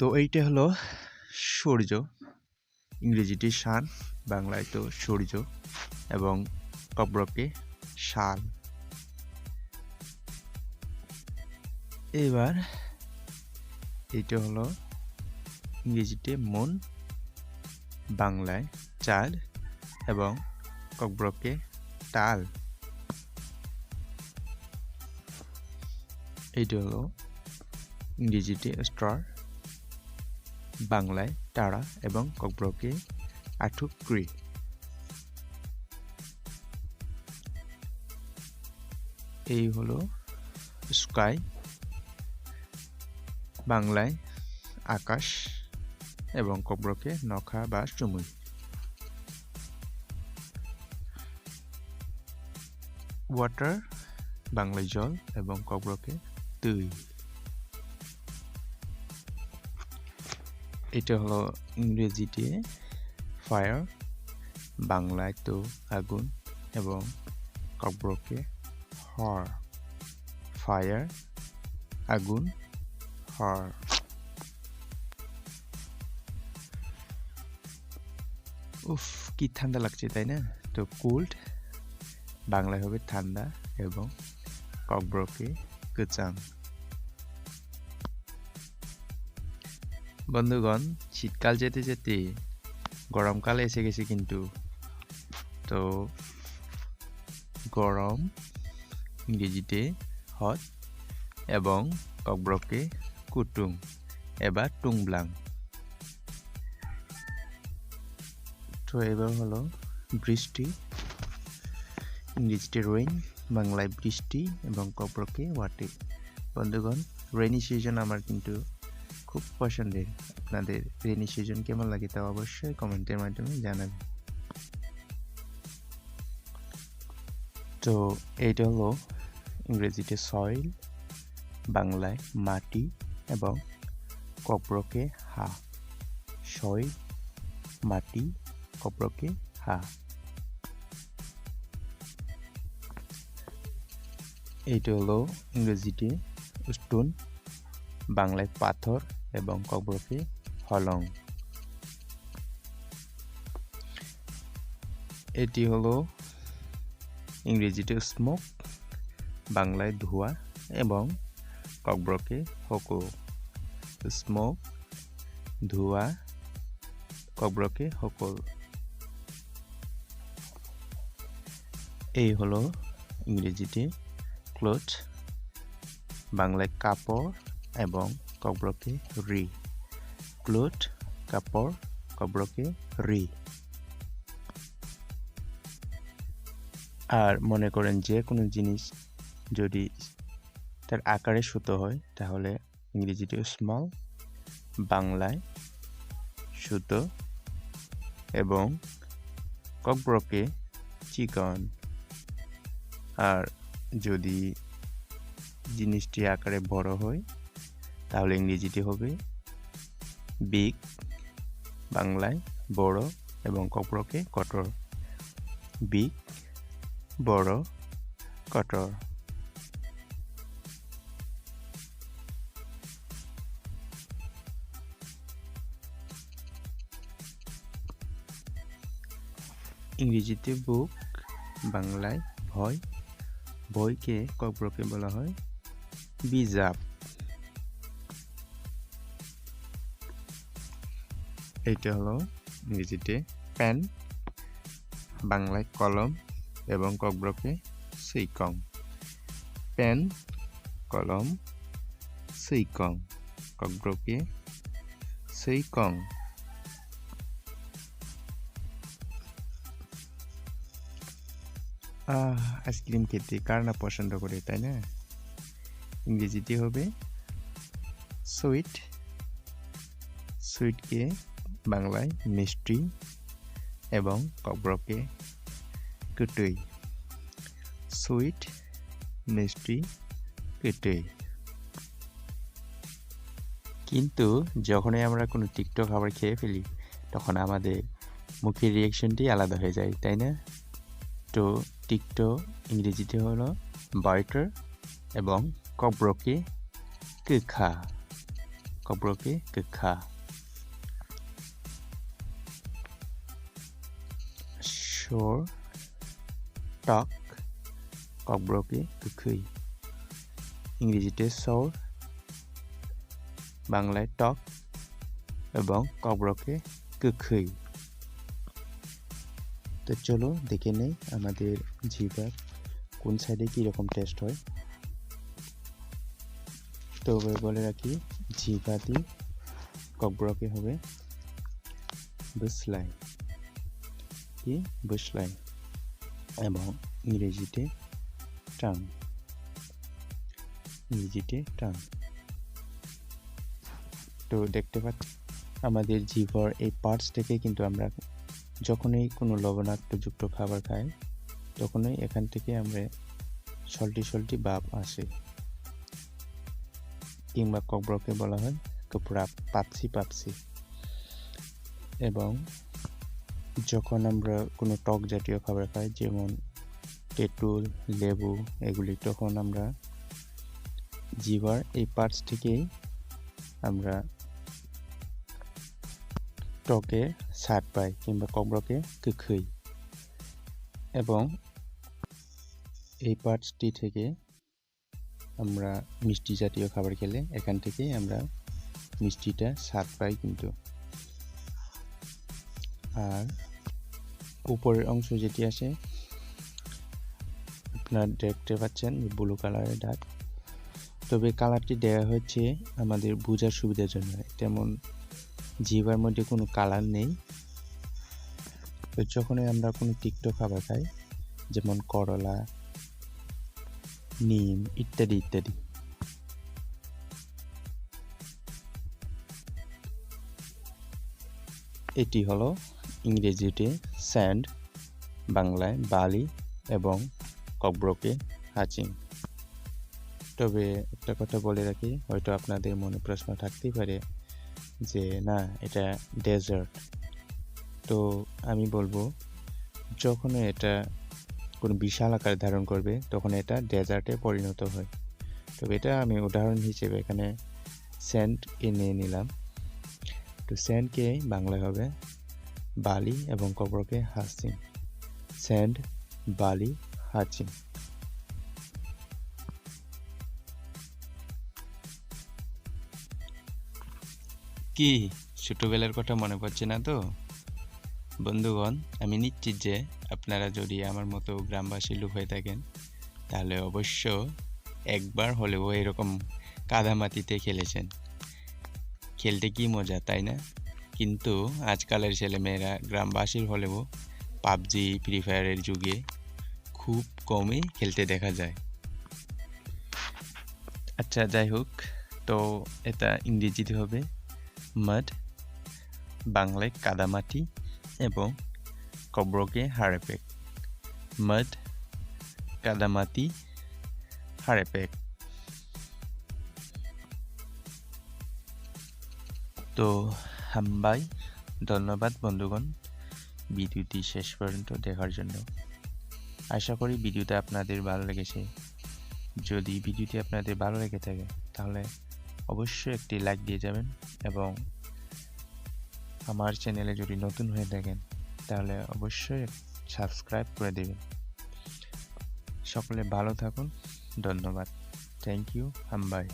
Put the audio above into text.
তো এইটা হলো সূর্য, ইংরেজিতে সান, বাংলায় তো সূর্য, এবং কব্রকে শাল। এবার এইটা হলো ইংরেজিতে মন, বাংলায় চাঁদ, এবং কব্রকে তাল। এইটা হলো ইংরেজিতে স্টার, বাংলায় তারা, এবং কব্রকে আঠুক্রি। এই হলো স্কাই, বাংলায় আকাশ, এবং কব্রকে নখা বা চুমুই। ওয়াটার, বাংলায় জল, এবং কব্রকে তুই। এটা হলো ইংরেজিতে ফায়ার, বাংলায় তো আগুন, এবং কব্রকে হর। ফায়ার, আগুন, হর। উফ, কি ঠান্ডা লাগছে, তাই না? তো কোল্ড, বাংলায় হবে ঠান্ডা, এবং কব্রকে কুচাং। বন্ধুগণ, শীতকাল যেতে যেতে গরমকালে এসে গেছে কিন্তু। তো গরম ইংরেজিতে হট, এবং কব্রকে কুটুং, এবার টুংব্লাং। তো এবার হলো বৃষ্টি, ইংরেজিতে রেইন, বাংলায় বৃষ্টি, এবং কব্রকে ওয়াটে। বন্ধুগণ, রেইনি সিজন আমার কিন্তু খুব পছন্দের। আপনাদের রেইনি সিজন কেমন লাগে তা অবশ্যই কমেন্টের মাধ্যমে জানাবেন। তো এইটা হলো ইংরেজিতে সয়েল, বাংলায় মাটি, এবং কব্রকে হা। সয়েল, মাটি, কব্রকে হা। এইটা হলো ইংরেজিতে স্টোন, বাংলায় পাথর, এবং কব্রকে হলং। এটি হলো ইংরেজিতে স্মোক, বাংলায় ধোঁয়া, এবং কব্রকে হকো। স্মোক, ধোঁয়া, কব্রকে হকল। এই হলো ইংরেজিতে ক্লোথ, বাংলায় কাপড়, এবং কব্রকে রি। ক্লোথ, কাপড়, কব্রকে রি। আর মনে করেন যে কোনো জিনিস যদি তার আকারে ছোট হয় তাহলে ইংরেজিতে স্মল, বাংলায় ছোট, এবং কব্রকে চিকন। আর যদি জিনিসটি আকারে বড় হয় তাহলে ইংরেজিতে হবে বিগ, বাংলায় বড়, এবং কব্রকে কঠোর। বিগ, বড়, কঠোর। ইংরেজিতে বুক, বাংলায় ভয়, বইকে কব্রকে বলা হয় বিজাব। এইটা হলো ইংরেজিতে পেন, বাংলায় কলম, এবং কব্রকে সুইকং। পেন, কলম, সুইকং, কব্রকে সুইকং। আইসক্রিম খেতে কার না পছন্দ করে, তাই না? ইংরেজিতে হবে সুইট, সুইটকে বাংলায় মিষ্টি, এবং কব্রকে কুটুই। সুইট, মিষ্টি, কুটুই। কিন্তু যখনই আমরা কোনো তিক্ত খাবার খেয়ে ফেলি তখন আমাদের মুখের রিয়াকশনটি আলাদা হয়ে যায়, তাই না? তো তিক্ত ইংরেজিতে হলো বাইটার, এবং কব্রকে কুখা। কব্রকে গোখা সর টক কব্রকে গোখৈ ইংরেজিতে সর বাংলায় টক এবং কব্রকে গোখৈ তো চলো দেখে নেই আমাদের জিহ্বার কোন সাইডে কীরকম টেস্ট হয় তো বলে রাখি জিহ্বাতি কব্রকে হবে বুসলাই কি বুসলাই এবং ইংরেজিতে টাং তো দেখতে পাচ্ছি আমাদের জিহ্বার এই পার্টস থেকে কিন্তু আমরা যখনই কোনো লবণাক্তযুক্ত খাবার খাই তখনই এখান থেকে আমরা সল্টি ভাব আসে কিংবা কব্রকে বলা হয় কপড়া পাপসি এবং যখন আমরা কোনো টক জাতীয় খাবার খাই যেমন তেঁতুল লেবু এগুলি তখন আমরা জিহ্বার এই পার্টস থেকেই আমরা টকে স্বাদ পাই কিংবা কব্রকে গোখৈ এবং এই পার্টসটি থেকে আমরা মিষ্টি জাতীয় খাবার খেলে এখান থেকেই আমরা মিষ্টিটা স্বাদ পাই কিন্তু আর উপরের অংশ যেটি আছে আপনারা দেখতে পাচ্ছেন ব্লু কালারের দাগ তবে কালারটি দেওয়া হচ্ছে আমাদের বোঝার সুবিধার জন্য তেমন জিহ্বার মধ্যে কোনো কালার নেই তো যখনই আমরা কোনো তিক্ত খাবার খাই যেমন করলা নিম ইত্যাদি এটি হলো ইংরেজিতে স্যান্ড বাংলায় বালি এবং কব্রকে হাচিং তবে একটা কথা বলে রাখি হয়তো আপনাদের মনে প্রশ্ন থাকতেই পারে যে না এটা ডেজার্ট তো আমি বলবো যখন এটা কোনো বিশাল আকার ধারণ করবে তখন এটা ডেজার্টে পরিণত হয় তবে এটা আমি উদাহরণ হিসেবে এখানে স্যান্ডকে নিয়ে নিলাম তো স্যান্ডকে বাংলায় হবে বালি এবং কব্রকে হাচিং স্যান্ড বালি হাচিং কি ছোটবেলার কথা মনে পড়ছে না তো বন্ধুগণ আমি নিশ্চিত যে আপনারা যদি আমার মতো গ্রামবাসী লোক হয়ে থাকেন তাহলে অবশ্য একবার হলেও এরকম কাদামাটিতে খেলেছেন খেলতে কি মজা তাই না কিন্তু আজকালের ছেলেমেয়েরা গ্রামবাসীর হলেও পাবজি ফ্রি ফায়ারের যুগে খুব কমই খেলতে দেখা যায় আচ্ছা যাই হোক তো এটা ইংরেজিতে হবে মাড বাংলায় কাদামাটি এবং কব্রকে হাড়েপেক মাড কাদামাটি হাড়েপেক তো হাম্বাই ধন্যবাদ বন্ধুগণ ভিডিওটি শেষ পর্যন্ত দেখার জন্য আশা করি ভিডিওটা আপনাদের ভালো লেগেছে যদি ভিডিওটি আপনাদের ভালো লেগে থাকে তাহলে অবশ্যই একটি লাইক দিয়ে যাবেন এবং আমার চ্যানেলে যদি নতুন হয়ে থাকেন তাহলে অবশ্যই সাবস্ক্রাইব করে দেবেন সকলে ভালো থাকুন ধন্যবাদ থ্যাংক ইউ হাম্বাই